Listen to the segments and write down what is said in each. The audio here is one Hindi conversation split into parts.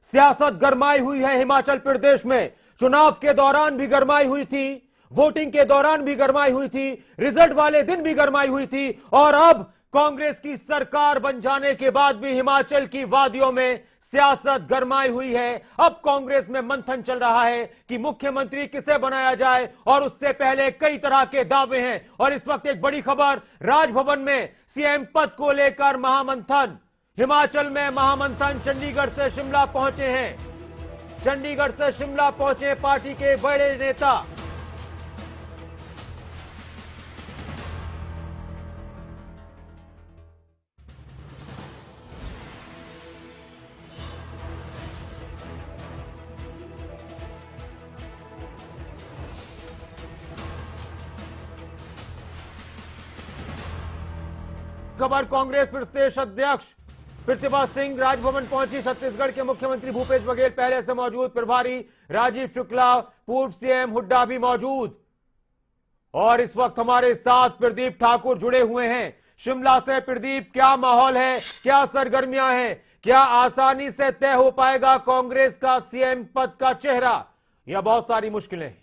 सियासत गरमाई हुई है हिमाचल प्रदेश में। चुनाव के दौरान भी गरमाई हुई थी, वोटिंग के दौरान भी गरमाई हुई थी, रिजल्ट वाले दिन भी गरमाई हुई थी, और अब कांग्रेस की सरकार बन जाने के बाद भी हिमाचल की वादियों में सियासत गरमाई हुई है। अब कांग्रेस में मंथन चल रहा है कि मुख्यमंत्री किसे बनाया जाए, और उससे पहले कई तरह के दावे हैं। और इस वक्त एक बड़ी खबर, राजभवन में सीएम पद को लेकर महामंथन। हिमाचल में महामंथन, चंडीगढ़ से शिमला पहुंचे हैं, चंडीगढ़ से शिमला पहुंचे पार्टी के बड़े नेता। खबर, कांग्रेस प्रदेश अध्यक्ष प्रतिभा सिंह राजभवन पहुंची। छत्तीसगढ़ के मुख्यमंत्री भूपेश बघेल पहले से मौजूद, प्रभारी राजीव शुक्ला, पूर्व सीएम हुड्डा भी मौजूद, और इस वक्त हमारे साथ प्रदीप ठाकुर जुड़े हुए हैं शिमला से। प्रदीप, क्या माहौल है, क्या सरगर्मियां हैं, क्या आसानी से तय हो पाएगा कांग्रेस का सीएम पद का चेहरा, या बहुत सारी मुश्किलें?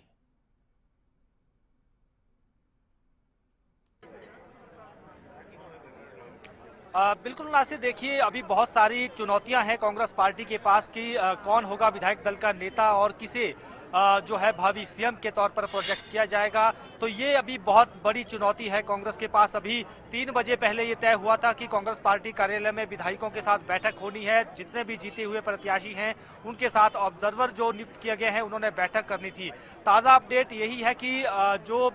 बिल्कुल नासिर, देखिए अभी बहुत सारी चुनौतियां हैं कांग्रेस पार्टी के पास कि कौन होगा विधायक दल का नेता और किसे जो है भावी सीएम के तौर पर प्रोजेक्ट किया जाएगा। तो ये अभी बहुत बड़ी चुनौती है कांग्रेस के पास। अभी 3 बजे पहले ये तय हुआ था कि कांग्रेस पार्टी कार्यालय में विधायकों के साथ बैठक होनी है। जितने भी जीते हुए प्रत्याशी हैं उनके साथ ऑब्जर्वर जो नियुक्त किए गए हैं उन्होंने बैठक करनी थी। ताज़ा अपडेट यही है कि जो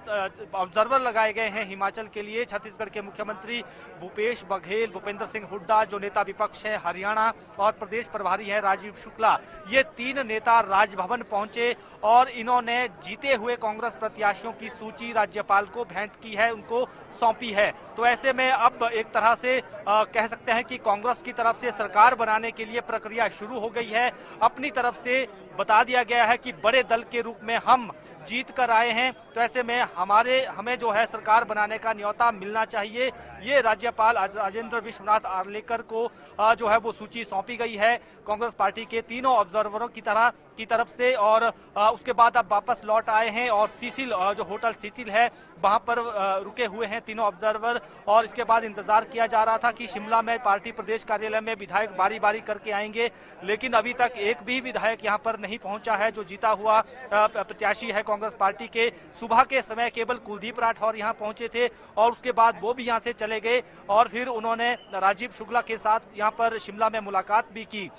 ऑब्जर्वर लगाए गए हैं हिमाचल के लिए, छत्तीसगढ़ के मुख्यमंत्री भूपेश बघेल, भूपेंद्र सिंह हुड्डा जो नेता विपक्ष है हरियाणा, और प्रदेश प्रभारी है राजीव शुक्ला, ये 3 नेता राजभवन पहुंचे और इन्होंने जीते हुए कांग्रेस प्रत्याशियों की सूची राज्यपाल को भेंट की है, उनको सौंपी है। तो ऐसे में अब एक तरह से कह सकते हैं कि कांग्रेस की तरफ से सरकार बनाने के लिए प्रक्रिया शुरू हो गई है। अपनी तरफ से बता दिया गया है कि बड़े दल के रूप में हम जीत कर आए हैं, तो ऐसे में हमें जो है सरकार बनाने का न्योता मिलना चाहिए। ये राज्यपाल राजेंद्र विश्वनाथ आर्लेकर को जो है वो सूची सौंपी गई है कांग्रेस पार्टी के तीनों ऑब्जर्वरों की तरफ से, और उसके बाद अब वापस लौट आए हैं और सीसिल जो होटल सीसिल है वहां पर रुके हुए हैं तीनों ऑब्जर्वर। और इसके बाद इंतजार किया जा रहा था कि शिमला में पार्टी प्रदेश कार्यालय में विधायक बारी बारी करके आएंगे, लेकिन अभी तक एक भी विधायक यहां पर नहीं पहुंचा है जो जीता हुआ प्रत्याशी है कांग्रेस पार्टी के। सुबह के समय केवल कुलदीप राठौर यहां पहुंचे थे और उसके बाद वो भी यहां से चले गए, और फिर उन्होंने राजीव शुक्ला के साथ यहां पर शिमला में मुलाकात भी की।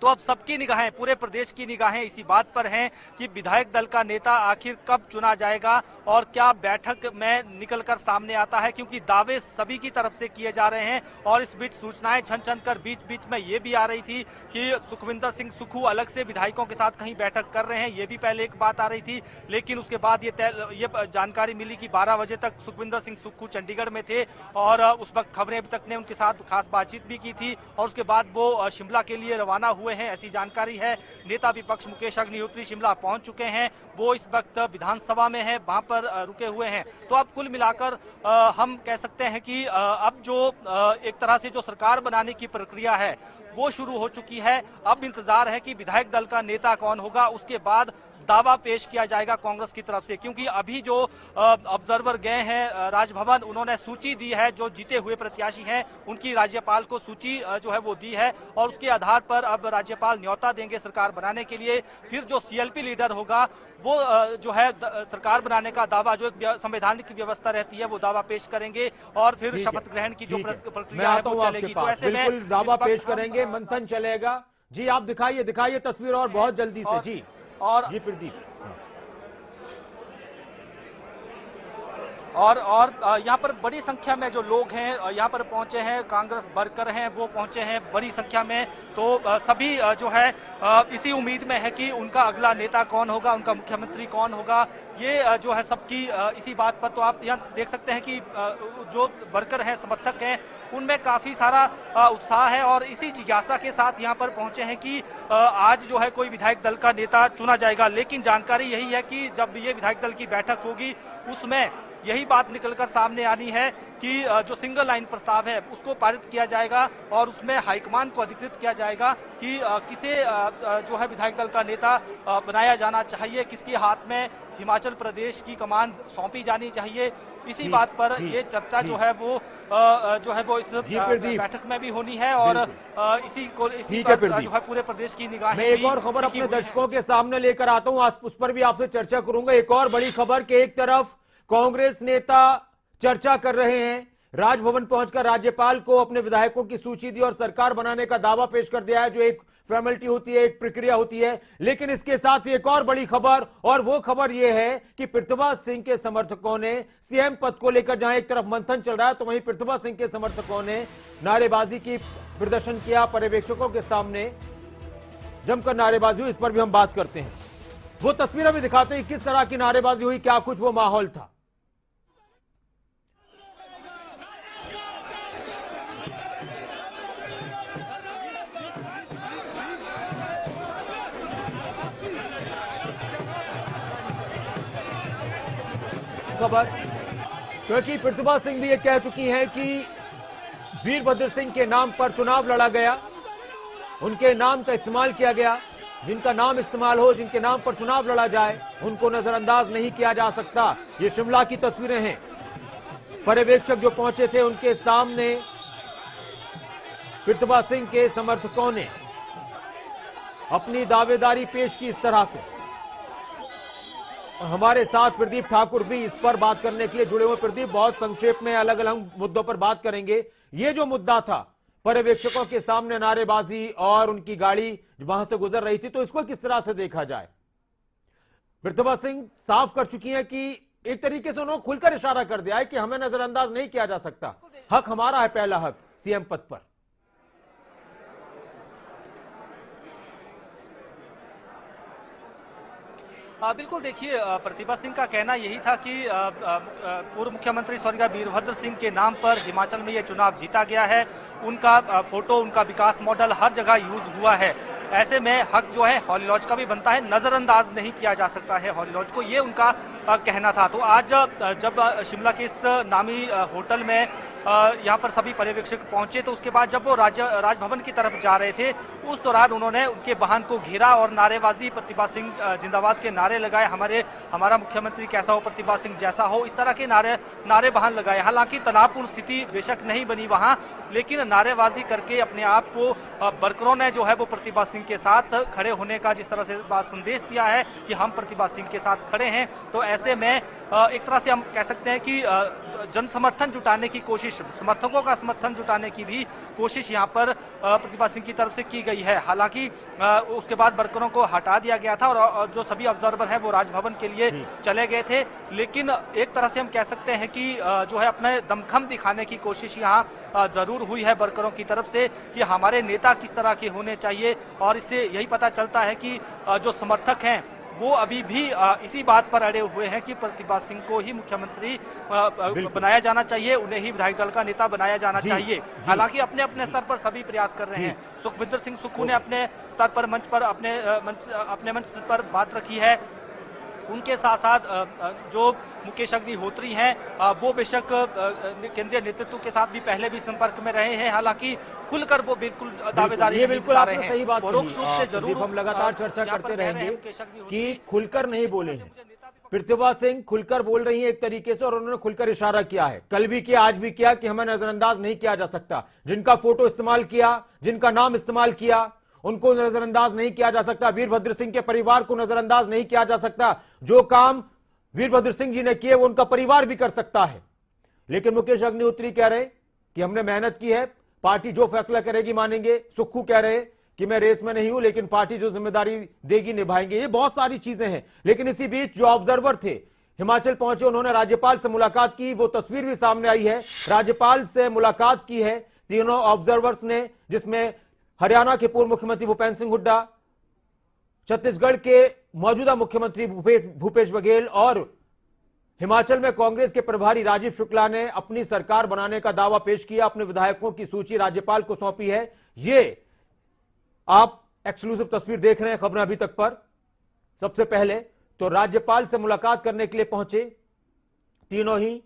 तो अब सबकी निगाहें, पूरे प्रदेश की निगाहें इसी बात पर हैं कि विधायक दल का नेता आखिर कब चुना जाएगा और क्या बैठक में निकलकर सामने आता है, क्योंकि दावे सभी की तरफ से किए जा रहे हैं। और इस बीच सूचनाएं छन छन कर बीच बीच में ये भी आ रही थी कि सुखविंदर सिंह सुक्खू अलग से विधायकों के साथ कहीं बैठक कर रहे हैं, ये भी पहले एक बात आ रही थी। लेकिन उसके बाद ये जानकारी मिली कि 12 बजे तक सुखविंदर सिंह सुक्खू चंडीगढ़ में थे, और उस वक्त खबरें अभी तक ने उनके साथ खास बातचीत भी की थी, और उसके बाद वो शिमला के लिए रवाना हुए हैं, ऐसी जानकारी है। नेता विपक्ष मुकेश अग्निहोत्री शिमला पहुंच चुके हैं, वो इस वक्त विधानसभा में है, वहां पर रुके हुए हैं। तो अब कुल मिलाकर हम कह सकते हैं कि अब जो एक तरह से जो सरकार बनाने की प्रक्रिया है वो शुरू हो चुकी है। अब इंतजार है कि विधायक दल का नेता कौन होगा, उसके बाद दावा पेश किया जाएगा कांग्रेस की तरफ से। क्योंकि अभी जो ऑब्जर्वर गए हैं राजभवन, उन्होंने सूची दी है जो जीते हुए प्रत्याशी हैं उनकी, राज्यपाल को सूची जो है वो दी है, और उसके आधार पर अब राज्यपाल न्योता देंगे सरकार बनाने के लिए। फिर जो सीएलपी लीडर होगा वो जो है सरकार बनाने का दावा, जो एक संवैधानिक व्यवस्था रहती है, वो दावा पेश करेंगे, और फिर शपथ ग्रहण की जो प्रक्रिया है वो चलेगी। तो ऐसे में दावा पेश करेंगे, मंथन चलेगा। जी आप दिखाइए तस्वीर, और बहुत जल्दी से। जी और जी प्रदीप, और यहाँ पर बड़ी संख्या में जो लोग हैं यहाँ पर पहुंचे हैं, कांग्रेस वर्कर हैं वो पहुंचे हैं बड़ी संख्या में। तो सभी जो है इसी उम्मीद में है कि उनका अगला नेता कौन होगा, उनका मुख्यमंत्री कौन होगा, ये जो है सबकी इसी बात पर, तो आप यहाँ देख सकते हैं कि जो वर्कर हैं, समर्थक हैं, उनमें काफ़ी सारा उत्साह है और इसी जिज्ञासा के साथ यहाँ पर पहुंचे हैं कि आज जो है कोई विधायक दल का नेता चुना जाएगा। लेकिन जानकारी यही है कि जब ये विधायक दल की बैठक होगी उसमें यही बात निकलकर सामने आनी है कि जो सिंगल लाइन प्रस्ताव है उसको पारित किया जाएगा और उसमें हाईकमान को अधिकृत किया जाएगा कि किसे जो है विधायक दल का नेता बनाया जाना चाहिए, किसके हाथ में हिमाचल प्रदेश की कमान सौंपी जानी चाहिए। इसी बात पर ये चर्चा जो है वो इस बैठक में भी होनी है और इसी पर जो है पूरे प्रदेश की निगाहें। मैं एक और खबर अपने दर्शकों के सामने लेकर आता हूं, आज उस पर भी आपसे चर्चा करूंगा। एक और बड़ी खबर कि एक तरफ कांग्रेस नेता चर्चा कर रहे हैं, राजभवन पहुंचकर राज्यपाल को अपने विधायकों की सूची दी और सरकार बनाने का दावा पेश कर दिया है, जो एक फॉर्मेलिटी होती है, एक प्रक्रिया होती है। लेकिन इसके साथ एक और बड़ी खबर, और वो खबर यह है कि प्रतिभा सिंह के समर्थकों ने सीएम पद को लेकर जहां एक तरफ मंथन चल रहा है, तो वहीं प्रतिभा सिंह के समर्थकों ने नारेबाजी की प्रदर्शन किया, पर्यवेक्षकों के सामने जमकर नारेबाजी हुई। इस पर भी हम बात करते हैं, वो तस्वीरें भी दिखाते हैं किस तरह की नारेबाजी हुई, क्या कुछ वो माहौल था। खबर, क्योंकि प्रतिभा सिंह भी ये कह चुकी हैं कि वीरभद्र सिंह के नाम पर चुनाव लड़ा गया, उनके नाम का इस्तेमाल किया गया, जिनका नाम इस्तेमाल हो, जिनके नाम पर चुनाव लड़ा जाए, उनको नजरअंदाज नहीं किया जा सकता। ये शिमला की तस्वीरें हैं, पर्यवेक्षक जो पहुंचे थे उनके सामने प्रतिभा सिंह के समर्थकों ने अपनी दावेदारी पेश की इस तरह से। और हमारे साथ प्रदीप ठाकुर भी इस पर बात करने के लिए जुड़े हुए। प्रदीप, बहुत संक्षेप में अलग अलग मुद्दों पर बात करेंगे। ये जो मुद्दा था, पर्यवेक्षकों के सामने नारेबाजी और उनकी गाड़ी वहां से गुजर रही थी, तो इसको किस तरह से देखा जाए? प्रतिभा सिंह साफ कर चुकी हैं कि एक तरीके से उन्होंने खुलकर इशारा कर दिया है कि हमें नजरअंदाज नहीं किया जा सकता, हक हमारा है, पहला हक सीएम पद पर। बिल्कुल, देखिए प्रतिभा सिंह का कहना यही था कि पूर्व मुख्यमंत्री स्वर्गीय वीरभद्र सिंह के नाम पर हिमाचल में ये चुनाव जीता गया है, उनका फोटो, उनका विकास मॉडल हर जगह यूज हुआ है। ऐसे में हक जो है हॉली लॉज का भी बनता है, नज़रअंदाज नहीं किया जा सकता है हॉली लॉज को, ये उनका कहना था। तो आज जब शिमला के इस नामी होटल में यहाँ पर सभी पर्यवेक्षक पहुंचे, तो उसके बाद जब वो राजभवन की तरफ जा रहे थे, उस दौरान उन्होंने उनके वाहन को घेरा और नारेबाजी, प्रतिभा सिंह जिंदाबाद के नारे लगाए, हमारा मुख्यमंत्री कैसा हो, प्रतिभा सिंह जैसा हो, इस तरह के नारे वाहन लगाए। हालांकि तनावपूर्ण स्थिति बेशक नहीं बनी वहां, लेकिन नारेबाजी करके अपने आप को वर्करों ने जो है वो प्रतिभा सिंह के साथ खड़े होने का जिस तरह से संदेश दिया है कि हम प्रतिभा सिंह के साथ खड़े हैं, तो ऐसे में एक तरह से हम कह सकते हैं कि जन समर्थन जुटाने की कोशिश, समर्थकों का समर्थन जुटाने की भी कोशिश यहाँ पर प्रतिभा सिंह की तरफ से की गई है। हालांकि उसके बाद वर्करों को हटा दिया गया था और जो सभी ऑब्जर्वर हैं वो राजभवन के लिए चले गए थे। लेकिन एक तरह से हम कह सकते हैं कि जो है अपने दमखम दिखाने की कोशिश यहाँ जरूर हुई है वर्करों की तरफ से कि हमारे नेता किस तरह के होने चाहिए, और इससे यही पता चलता है कि जो समर्थक हैं वो अभी भी इसी बात पर अड़े हुए हैं कि प्रतिभा सिंह को ही मुख्यमंत्री बनाया जाना चाहिए, उन्हें ही विधायक दल का नेता बनाया जाना चाहिए। हालांकि अपने अपने स्तर पर सभी प्रयास कर रहे हैं। सुखविंदर सिंह सुक्खू ने अपने स्तर पर अपने मंच पर बात रखी है। उनके साथ साथ जो मुकेश अग्निहोत्री हैं वो बेशक केंद्रीय नेतृत्व के साथ भी पहले भी संपर्क में रहे हैं। हालांकि खुलकर वो बिल्कुल दावेदारी नहीं जता रहे हैं। सही बात, परोक्ष रूप से जरूर हम लगातार चर्चा करते रहेंगे कि खुलकर नहीं बोले हैं। प्रतिभा सिंह खुलकर बोल रही है एक तरीके से, और उन्होंने खुलकर इशारा किया है, कल भी किया, आज भी किया, कि हमें नजरअंदाज नहीं किया जा सकता। जिनका फोटो इस्तेमाल किया, जिनका नाम इस्तेमाल किया, उनको नजरअंदाज नहीं किया जा सकता। वीरभद्र सिंह के परिवार को नजरअंदाज नहीं किया जा सकता। जो काम वीरभद्र सिंह जी ने किए वो उनका परिवार भी कर सकता है। लेकिन मुकेश अग्निहोत्री कह रहे कि हमने मेहनत की है, पार्टी जो फैसला करेगी मानेंगे। सुक्खू कह रहे कि मैं रेस में नहीं हूं, लेकिन पार्टी जो जिम्मेदारी देगी निभाएंगे। ये बहुत सारी चीजें हैं। लेकिन इसी बीच जो ऑब्जर्वर थे हिमाचल पहुंचे, उन्होंने राज्यपाल से मुलाकात की। वो तस्वीर भी सामने आई है, राज्यपाल से मुलाकात की है तीनों ऑब्जर्वर्स ने, जिसमें हरियाणा के पूर्व मुख्यमंत्री भूपेंद्र सिंह हुड्डा, छत्तीसगढ़ के मौजूदा मुख्यमंत्री भूपेश बघेल और हिमाचल में कांग्रेस के प्रभारी राजीव शुक्ला ने अपनी सरकार बनाने का दावा पेश किया। अपने विधायकों की सूची राज्यपाल को सौंपी है। ये आप एक्सक्लूसिव तस्वीर देख रहे हैं खबरें अभी तक पर। सबसे पहले तो राज्यपाल से मुलाकात करने के लिए पहुंचे तीनों ही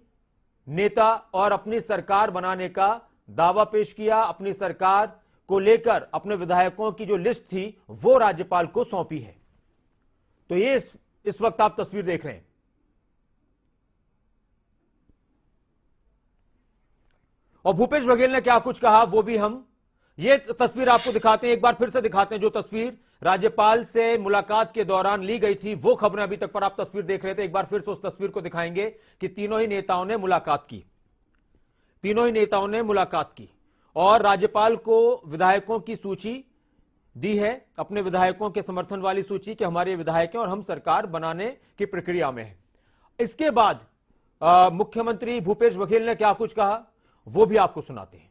नेता और अपनी सरकार बनाने का दावा पेश किया। अपनी सरकार को लेकर अपने विधायकों की जो लिस्ट थी वो राज्यपाल को सौंपी है। तो ये इस वक्त आप तस्वीर देख रहे हैं। और भूपेश बघेल ने क्या कुछ कहा वो भी हम ये तस्वीर आपको दिखाते हैं। एक बार फिर से दिखाते हैं जो तस्वीर राज्यपाल से मुलाकात के दौरान ली गई थी। वो खबरें अभी तक पर आप तस्वीर देख रहे थे। एक बार फिर से उस तस्वीर को दिखाएंगे कि तीनों ही नेताओं ने मुलाकात की। तीनों ही नेताओं ने मुलाकात की और राज्यपाल को विधायकों की सूची दी है, अपने विधायकों के समर्थन वाली सूची कि हमारे विधायक हैं और हम सरकार बनाने की प्रक्रिया में हैं। इसके बाद मुख्यमंत्री भूपेश बघेल ने क्या कुछ कहा वो भी आपको सुनाते हैं।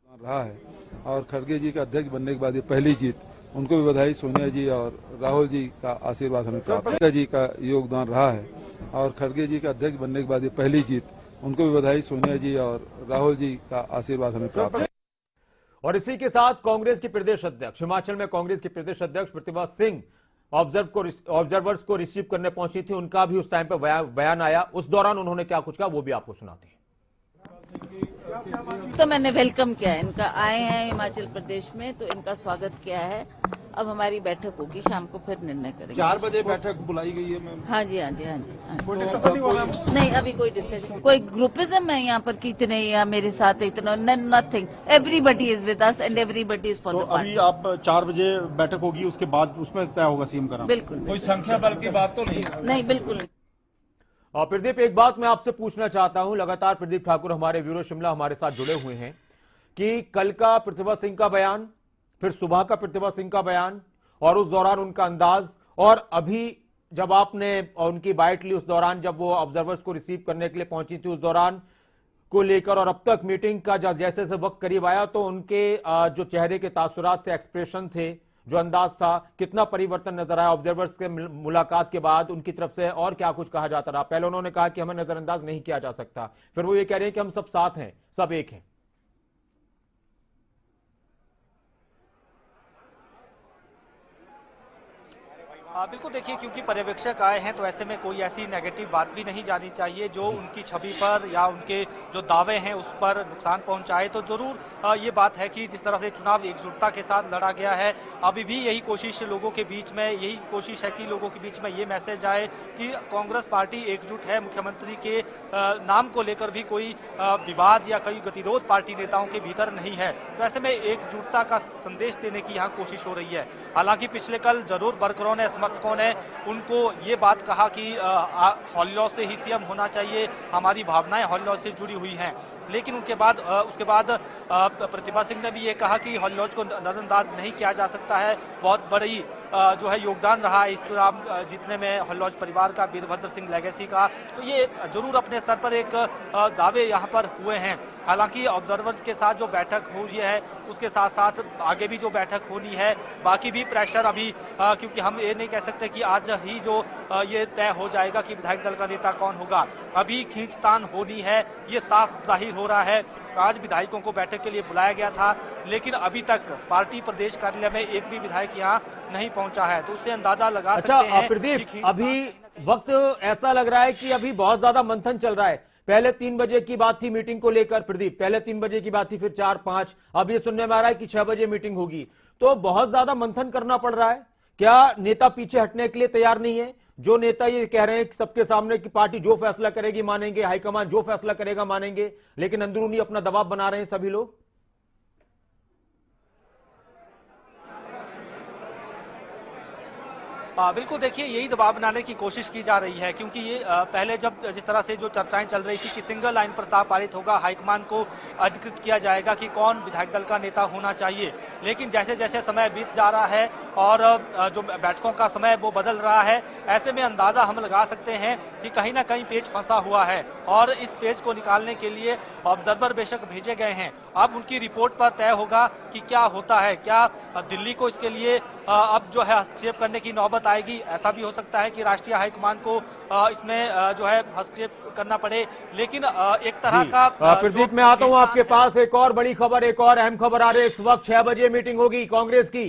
रहा है और खड़गे जी का अध्यक्ष बनने के बाद ये पहली जीत, उनको भी बधाई। सोनिया जी और राहुल जी का आशीर्वाद हमें प्राप्त। खड़गे जी का योगदान रहा है और खड़गे जी का अध्यक्ष बनने के बाद ये पहली जीत, उनको भी बधाई। सोनिया जी और राहुल जी का आशीर्वाद हमें प्राप्त। और इसी के साथ कांग्रेस की प्रदेश अध्यक्ष, हिमाचल में कांग्रेस की प्रदेश अध्यक्ष प्रतिभा सिंह ऑब्जर्वर्स को रिसीव करने पहुंची थी। उनका भी उस टाइम पर बयान आया। उस दौरान उन्होंने क्या कुछ कहा वो भी आपको सुनाते हैं। तो मैंने वेलकम किया है इनका, आए हैं हिमाचल प्रदेश में तो इनका स्वागत किया है। अब हमारी बैठक होगी शाम को, फिर निर्णय करेंगे। 4 बजे बैठक बुलाई गई है मैम। हाँ जी, हाँ जी, हाँ जी, हाँ जी। नहीं, अभी कोई डिस्कशन, कोई ग्रुपिज्म है यहाँ पर कि इतने या मेरे साथ इतना, nothing. Everybody is with us and everybody is for the party. अभी आप 4 बजे बैठक होगी, उसके बाद उसमें तय होगा सीएम का नाम। बिल्कुल। कोई संख्या बल की बात तो नहीं? नहीं, बिल्कुल नहीं। और प्रदीप, एक बात मैं आपसे पूछना चाहता हूं। लगातार प्रदीप ठाकुर हमारे ब्यूरो शिमला हमारे साथ जुड़े हुए हैं कि कल का प्रतिभा सिंह का बयान, फिर सुबह का प्रतिभा सिंह का बयान और उस दौरान उनका अंदाज, और अभी जब आपने उनकी बाइट ली उस दौरान जब वो ऑब्जर्वर्स को रिसीव करने के लिए पहुंची थी उस दौरान को लेकर, और अब तक मीटिंग का जैसे जैसे वक्त करीब आया तो उनके जो चेहरे के तासुरात थे, एक्सप्रेशन थे, जो अंदाज था, कितना परिवर्तन नजर आया ऑब्जर्वर्स के मुलाकात के बाद उनकी तरफ से? और क्या कुछ कहा जाता रहा? पहले उन्होंने कहा कि हमें नजरअंदाज नहीं किया जा सकता, फिर वो ये कह रहे हैं कि हम सब साथ हैं, सब एक हैं। बिल्कुल, देखिए क्योंकि पर्यवेक्षक आए हैं तो ऐसे में कोई ऐसी नेगेटिव बात भी नहीं जानी चाहिए जो उनकी छवि पर या उनके जो दावे हैं उस पर नुकसान पहुंचाए। तो जरूर ये बात है कि जिस तरह से चुनाव एकजुटता के साथ लड़ा गया है, अभी भी यही कोशिश लोगों के बीच में, यही कोशिश है कि लोगों के बीच में ये मैसेज आए कि कांग्रेस पार्टी एकजुट है। मुख्यमंत्री के नाम को लेकर भी कोई विवाद या कोई गतिरोध पार्टी नेताओं के भीतर नहीं है। तो ऐसे में एकजुटता का संदेश देने की यहाँ कोशिश हो रही है। हालांकि पिछले कल जरूर वर्करों ने, समर्थकों ने उनको ये बात कहा कि हॉल से ही सीएम होना चाहिए, हमारी भावनाएं हॉल से जुड़ी हुई हैं। लेकिन उसके बाद प्रतिभा सिंह ने भी ये कहा कि हॉल को नजरअंदाज नहीं किया जा सकता है। बहुत बड़ी जो है योगदान रहा है इस चुनाव जीतने में हॉल परिवार का, वीरभद्र सिंह लेगेसी का। तो ये जरूर अपने स्तर पर एक दावे यहाँ पर हुए हैं। हालांकि ऑब्जर्वर्स के साथ जो बैठक हुई है उसके साथ साथ आगे भी जो बैठक होनी है, बाकी भी प्रेशर अभी, क्योंकि हम ये नहीं कह सकते कि आज ही जो ये तय हो जाएगा कि विधायक दल का नेता कौन होगा। अभी खींचतान होनी है, ये साफ जाहिर हो रहा है। आज विधायकों को बैठक के लिए बुलाया गया था, लेकिन अभी तक पार्टी प्रदेश कार्यालय में एक भी विधायक यहाँ नहीं पहुंचा है। तो उससे अंदाजा लगा सकते हैं। प्रदीप, अभी वक्त ऐसा लग रहा है कि अभी बहुत ज्यादा मंथन चल रहा है। पहले 3 बजे की बात थी मीटिंग को लेकर प्रदीप, पहले 3 बजे की बात थी, फिर 4, 5, अब ये सुनने में आ रहा है कि 6 बजे मीटिंग होगी। तो बहुत ज्यादा मंथन करना पड़ रहा है। क्या नेता पीछे हटने के लिए तैयार नहीं है? जो नेता ये कह रहे हैं कि सबके सामने की पार्टी जो फैसला करेगी मानेंगे, हाईकमान जो फैसला करेगा मानेंगे, लेकिन अंदरूनी अपना दबाव बना रहे हैं सभी लोग। बिल्कुल देखिए, यही दबाव बनाने की कोशिश की जा रही है, क्योंकि ये पहले जब जिस तरह से जो चर्चाएं चल रही थी कि सिंगल लाइन प्रस्ताव पारित होगा, हाईकमान को अधिकृत किया जाएगा कि कौन विधायक दल का नेता होना चाहिए, लेकिन जैसे जैसे समय बीत जा रहा है और जो बैठकों का समय वो बदल रहा है, ऐसे में अंदाजा हम लगा सकते हैं कि कहीं ना कहीं पेच फंसा हुआ है और इस पेच को निकालने के लिए ऑब्जर्वर बेशक भेजे गए हैं। अब उनकी रिपोर्ट पर तय होगा कि क्या होता है, क्या दिल्ली को इसके लिए अब जो है हस्तक्षेप करने की नौबत आएगी। ऐसा भी हो सकता है कि राष्ट्रीय हाईकमान को इसमें जो है हस्तक्षेप करना पड़े, लेकिन एक तरह का प्रदीप, मैं आता हूं आपके पास। एक और बड़ी खबर, एक और अहम खबर आ रही है। इस वक्त 6 बजे मीटिंग होगी कांग्रेस की।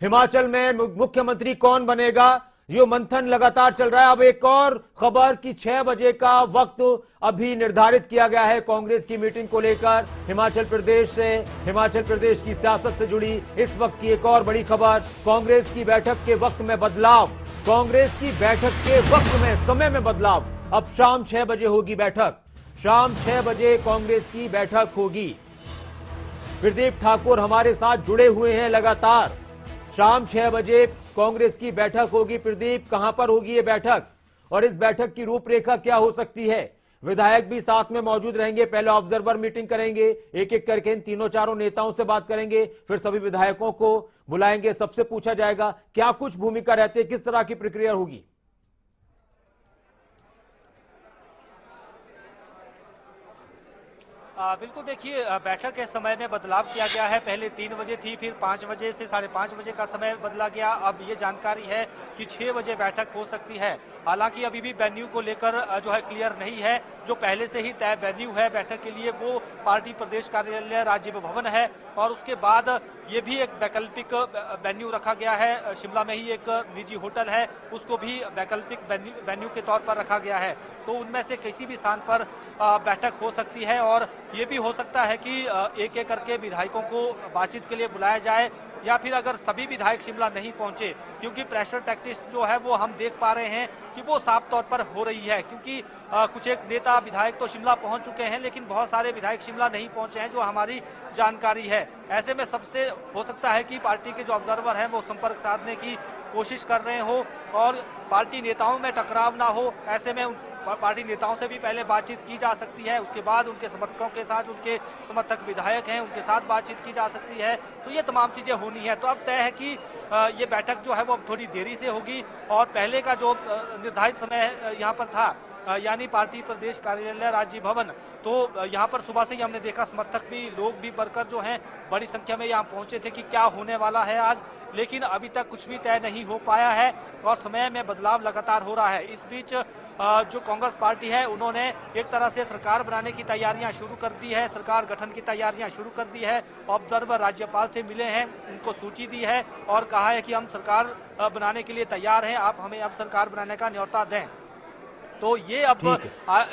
हिमाचल में मुख्यमंत्री कौन बनेगा, ये मंथन लगातार चल रहा है। अब एक और खबर कि 6 बजे का वक्त अभी निर्धारित किया गया है कांग्रेस की मीटिंग को लेकर। हिमाचल प्रदेश की सियासत से जुड़ी इस वक्त की एक और बड़ी खबर, कांग्रेस की बैठक के वक्त में बदलाव। कांग्रेस की बैठक के वक्त में, समय में बदलाव। अब शाम 6 बजे होगी बैठक। शाम 6 बजे कांग्रेस की बैठक होगी। प्रदीप ठाकुर हमारे साथ जुड़े हुए हैं लगातार। शाम 6 बजे कांग्रेस की बैठक होगी। प्रदीप, कहां पर होगी ये बैठक और इस बैठक की रूपरेखा क्या हो सकती है? विधायक भी साथ में मौजूद रहेंगे। पहले ऑब्जर्वर मीटिंग करेंगे, एक एक करके इन तीनों चारों नेताओं से बात करेंगे, फिर सभी विधायकों को बुलाएंगे, सबसे पूछा जाएगा क्या कुछ भूमिका रहती है, किस तरह की प्रक्रिया होगी। बिल्कुल देखिए, बैठक के समय में बदलाव किया गया है। पहले 3 बजे थी, फिर 5 बजे से 5:30 बजे का समय बदला गया। अब ये जानकारी है कि 6 बजे बैठक हो सकती है। हालांकि अभी भी वेन्यू को लेकर जो है क्लियर नहीं है। जो पहले से ही तय वेन्यू है बैठक के लिए वो पार्टी प्रदेश कार्यालय राजीव भवन है, और उसके बाद ये भी एक वैकल्पिक वेन्यू रखा गया है। शिमला में ही एक निजी होटल है, उसको भी वैकल्पिक वेन्यू के तौर पर रखा गया है। तो उनमें से किसी भी स्थान पर बैठक हो सकती है, और ये भी हो सकता है कि एक एक करके विधायकों को बातचीत के लिए बुलाया जाए, या फिर अगर सभी विधायक शिमला नहीं पहुंचे, क्योंकि प्रेशर टैक्टिक्स जो है वो हम देख पा रहे हैं कि वो साफ तौर पर हो रही है, क्योंकि कुछ एक नेता विधायक तो शिमला पहुंच चुके हैं, लेकिन बहुत सारे विधायक शिमला नहीं पहुंचे हैं, जो हमारी जानकारी है। ऐसे में सबसे हो सकता है कि पार्टी के जो ऑब्जर्वर हैं वो संपर्क साधने की कोशिश कर रहे हो और पार्टी नेताओं में टकराव ना हो। ऐसे में पार्टी नेताओं से भी पहले बातचीत की जा सकती है, उसके बाद उनके समर्थकों के साथ, उनके समर्थक विधायक हैं उनके साथ बातचीत की जा सकती है। तो ये तमाम चीज़ें होनी है। तो अब तय है कि ये बैठक जो है वो अब थोड़ी देरी से होगी, और पहले का जो निर्धारित समय यहाँ पर था, यानी पार्टी प्रदेश कार्यालय राजीव भवन, तो यहाँ पर सुबह से ही हमने देखा समर्थक भी, लोग भी, वर्कर जो हैं बड़ी संख्या में यहाँ पहुँचे थे कि क्या होने वाला है आज, लेकिन अभी तक कुछ भी तय नहीं हो पाया है और समय में बदलाव लगातार हो रहा है। इस बीच जो कांग्रेस पार्टी है उन्होंने एक तरह से सरकार बनाने की तैयारियां शुरू कर दी है, सरकार गठन की तैयारियां शुरू कर दी है। ऑब्जर्वर राज्यपाल से मिले हैं, उनको सूची दी है और कहा है कि हम सरकार बनाने के लिए तैयार हैं, आप हमें अब सरकार बनाने का न्योता दें। तो ये अब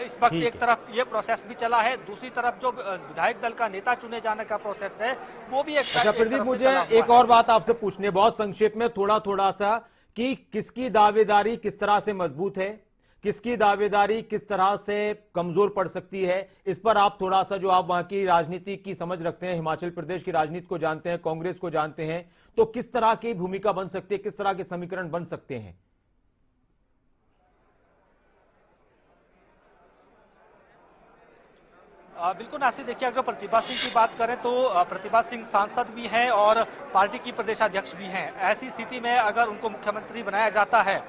इस वक्त एक तरफ ये प्रोसेस भी चला है, दूसरी तरफ जो विधायक दल का नेता चुने जाने का प्रोसेस है वो भी अच्छा प्रदीप, मुझे एक और बात आपसे पूछने, बहुत संक्षेप में थोड़ा सा, कि किसकी दावेदारी किस तरह से मजबूत है, किसकी दावेदारी किस तरह से कमजोर पड़ सकती है, इस पर आप थोड़ा सा, जो आप वहां की राजनीति की समझ रखते हैं, हिमाचल प्रदेश की राजनीति को जानते हैं, कांग्रेस को जानते हैं, तो किस तरह की भूमिका बन सकती है, किस तरह के समीकरण बन सकते हैं? बिल्कुल नासिर, देखिए अगर प्रतिभा सिंह की बात करें तो प्रतिभा सिंह सांसद भी हैं और पार्टी की प्रदेशाध्यक्ष भी हैं। ऐसी स्थिति में अगर उनको मुख्यमंत्री बनाया जाता है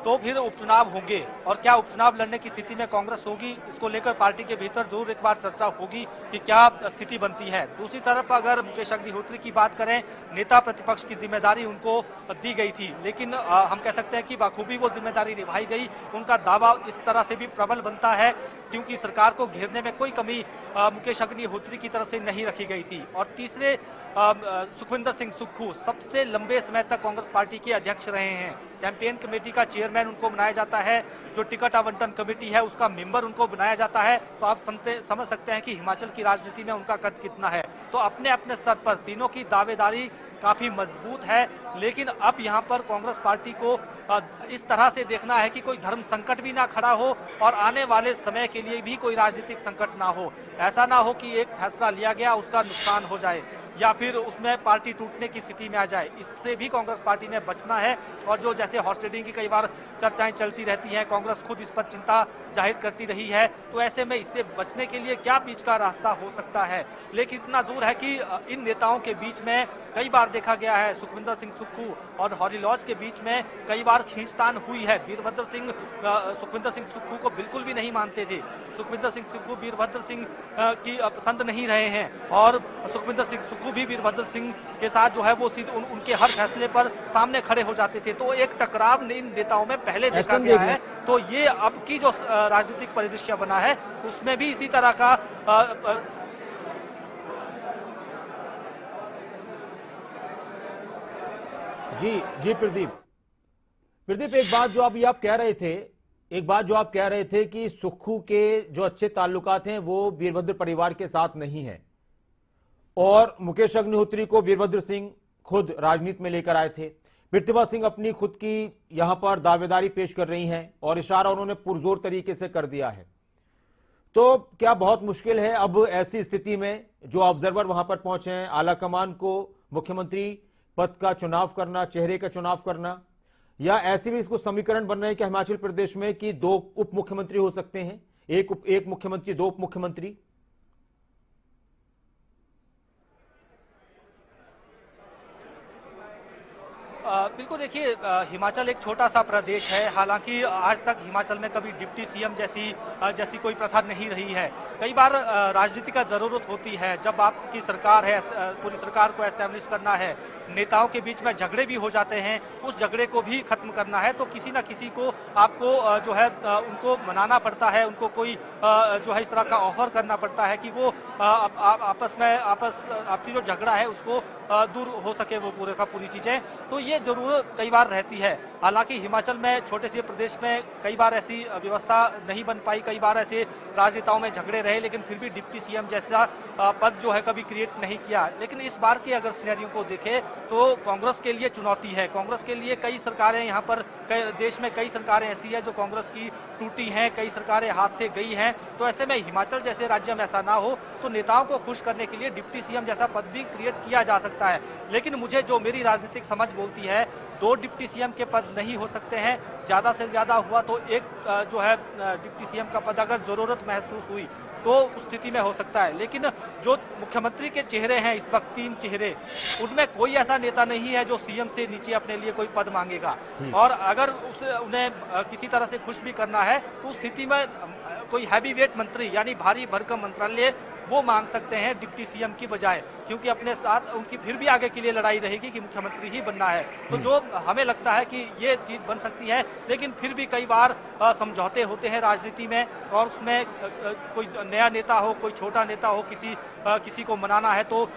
तो फिर उपचुनाव होंगे, और क्या उपचुनाव लड़ने की स्थिति में कांग्रेस होगी, इसको लेकर पार्टी के भीतर जरूर एक बार चर्चा होगी कि क्या स्थिति बनती है। दूसरी तरफ अगर मुकेश अग्निहोत्री की बात करें, नेता प्रतिपक्ष की जिम्मेदारी उनको दी गई थी, लेकिन हम कह सकते हैं कि बाखूबी वो जिम्मेदारी निभाई गई। उनका दावा इस तरह से भी प्रबल बनता है क्योंकि सरकार को घेरने में कोई कमी मुकेश अग्निहोत्री की तरफ से नहीं रखी गई थी। और तीसरे सुखविंदर सिंह सुक्खू सबसे लंबे समय तक कांग्रेस पार्टी के अध्यक्ष रहे हैं, कैंपेन कमेटी का चेयर चेयरमैन उनको बनाया जाता है, जो टिकट आवंटन कमेटी है उसका मेंबर उनको बनाया जाता है, तो आप समझ सकते हैं कि हिमाचल की राजनीति में उनका कद कितना है। तो अपने अपने स्तर पर तीनों की दावेदारी काफी मजबूत है, लेकिन अब यहाँ पर कांग्रेस पार्टी को इस तरह से देखना है कि कोई धर्म संकट भी ना खड़ा हो और आने वाले समय के लिए भी कोई राजनीतिक संकट ना हो। ऐसा ना हो कि एक फैसला लिया गया उसका नुकसान हो जाए या फिर उसमें पार्टी टूटने की स्थिति में आ जाए। इससे भी कांग्रेस पार्टी ने बचना है। और जो जैसे हॉर्स ट्रेडिंग की कई बार चर्चाएं चलती रहती हैं, कांग्रेस खुद इस पर चिंता जाहिर करती रही है, तो ऐसे में इससे बचने के लिए क्या बीच का रास्ता हो सकता है। लेकिन इतना जरूर है कि इन नेताओं के बीच में कई बार देखा गया है, सुखविंदर सिंह सुक्खू और हॉरी लॉज के बीच में कई बार खींचतान हुई है। वीरभद्र सिंह सुखविंदर सिंह सुक्खू को बिल्कुल भी नहीं मानते थे। सुखविंदर सिंह सुक्खू वीरभद्र सिंह की पसंद नहीं रहे हैं और सुखविंदर सिंह सुक्खू भी वीरभद्र सिंह के साथ जो है वो सीधे उनके हर फैसले पर सामने खड़े हो जाते थे। तो एक टकराव इन नेताओं में पहले देखा गया है। तो ये अब की जो राजनीतिक परिदृश्य बना है उसमें भी इसी तरह का जी प्रदीप एक बात जो आप कह रहे थे कि सुक्खू के जो अच्छे ताल्लुकात हैं वो वीरभद्र परिवार के साथ नहीं है और मुकेश अग्निहोत्री को वीरभद्र सिंह खुद राजनीति में लेकर आए थे। प्रतिभा सिंह अपनी खुद की यहां पर दावेदारी पेश कर रही हैं और इशारा उन्होंने पुरजोर तरीके से कर दिया है। तो क्या बहुत मुश्किल है अब ऐसी स्थिति में जो ऑब्जर्वर वहां पर पहुंचे हैं, आला कमान को मुख्यमंत्री पद का चुनाव करना, चेहरे का चुनाव करना, या ऐसे भी इसको समीकरण बन रहे हैं कि हिमाचल प्रदेश में कि 2 उप मुख्यमंत्री हो सकते हैं, एक मुख्यमंत्री 2 उप मुख्यमंत्री? बिल्कुल देखिए, हिमाचल एक छोटा सा प्रदेश है। हालांकि आज तक हिमाचल में कभी डिप्टी सीएम जैसी कोई प्रथा नहीं रही है। कई बार राजनीति का जरूरत होती है जब आपकी सरकार है, पूरी सरकार को एस्टैब्लिश करना है, नेताओं के बीच में झगड़े भी हो जाते हैं, उस झगड़े को भी खत्म करना है तो किसी ना किसी को आपको जो है उनको मनाना पड़ता है, उनको कोई जो है इस तरह का ऑफर करना पड़ता है कि वो आपसी जो झगड़ा है उसको दूर हो सके वो पूरे का पूरी चीजें। तो ये जरूरत कई बार रहती है। हालांकि हिमाचल में छोटे से प्रदेश में कई बार ऐसी व्यवस्था नहीं बन पाई, कई बार ऐसे राजनेताओं में झगड़े रहे, लेकिन फिर भी डिप्टी सीएम जैसा पद जो है कभी क्रिएट नहीं किया। लेकिन इस बार के अगर सिनेरियो को देखें तो कांग्रेस के लिए चुनौती है। कांग्रेस के लिए कई सरकारें यहाँ पर देश में कई सरकारें ऐसी है जो कांग्रेस की टूटी हैं, कई सरकारें हाथ से गई हैं। तो ऐसे में हिमाचल जैसे राज्य में ऐसा ना हो तो नेताओं को खुश करने के लिए डिप्टी सीएम जैसा पद भी क्रिएट किया जा सकता है। लेकिन मुझे जो मेरी राजनीतिक समझ बोलती है 2 डिप्टी सीएम के पद नहीं हो सकते हैं, ज्यादा से ज्यादा हुआ तो एक जो है डिप्टी सीएम का पद अगर जरूरत महसूस हुई तो उस स्थिति में हो सकता है। लेकिन जो मुख्यमंत्री के चेहरे हैं इस वक्त 3 चेहरे, उनमें कोई ऐसा नेता नहीं है जो सीएम से नीचे अपने लिए कोई पद मांगेगा। और अगर उन्हें किसी तरह से खुश भी करना है तो उस स्थिति में कोई हैवी वेट मंत्री यानी भारी भरकम मंत्रालय वो मांग सकते हैं डिप्टी सीएम की बजाय, क्योंकि अपने साथ उनकी फिर भी आगे के लिए लड़ाई रहेगी कि मुख्यमंत्री ही बनना है। तो जो हमें लगता है कि ये चीज बन सकती है, लेकिन फिर भी कई बार समझौते होते हैं राजनीति में और उसमें कोई नया नेता हो, कोई छोटा नेता हो, किसी को मनाना है तो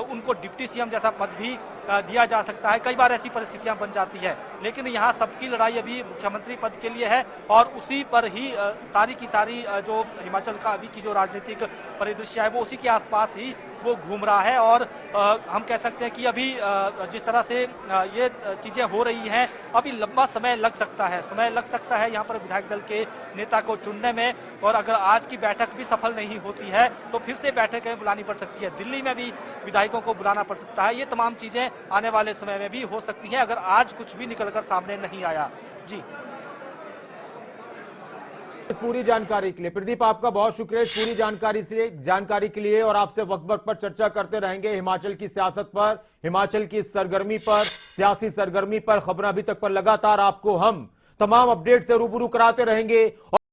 उनको डिप्टी सीएम जैसा पद भी दिया जा सकता है। कई बार ऐसी परिस्थितियां बन जाती है, लेकिन यहाँ सबकी लड़ाई अभी मुख्यमंत्री पद के लिए है और उसी पर ही सारी की सारी जो हिमाचल का अभी की जो राजनीतिक परिदृश्य है वो उसी के आसपास ही वो घूम रहा है। और हम कह सकते हैं कि अभी जिस तरह से ये चीजें हो रही हैं, अभी लंबा समय लग सकता है यहाँ पर विधायक दल के नेता को चुनने में। और अगर आज की बैठक भी सफल नहीं होती है तो फिर से बैठकें बुलानी पड़ सकती है, दिल्ली में भी विधायकों को बुलाना पड़ सकता है। ये तमाम चीजें आने वाले समय में भी हो सकती हैं अगर आज कुछ भी निकलकर सामने नहीं आया। जी, इस पूरी जानकारी के लिए प्रदीप आपका बहुत शुक्रिया, इस पूरी जानकारी के लिए। और आपसे वक्त पर चर्चा करते रहेंगे हिमाचल की सियासत पर, हिमाचल की सरगर्मी पर, सियासी सरगर्मी पर, खबरें अभी तक पर लगातार आपको हम तमाम अपडेट से रूबरू कराते रहेंगे।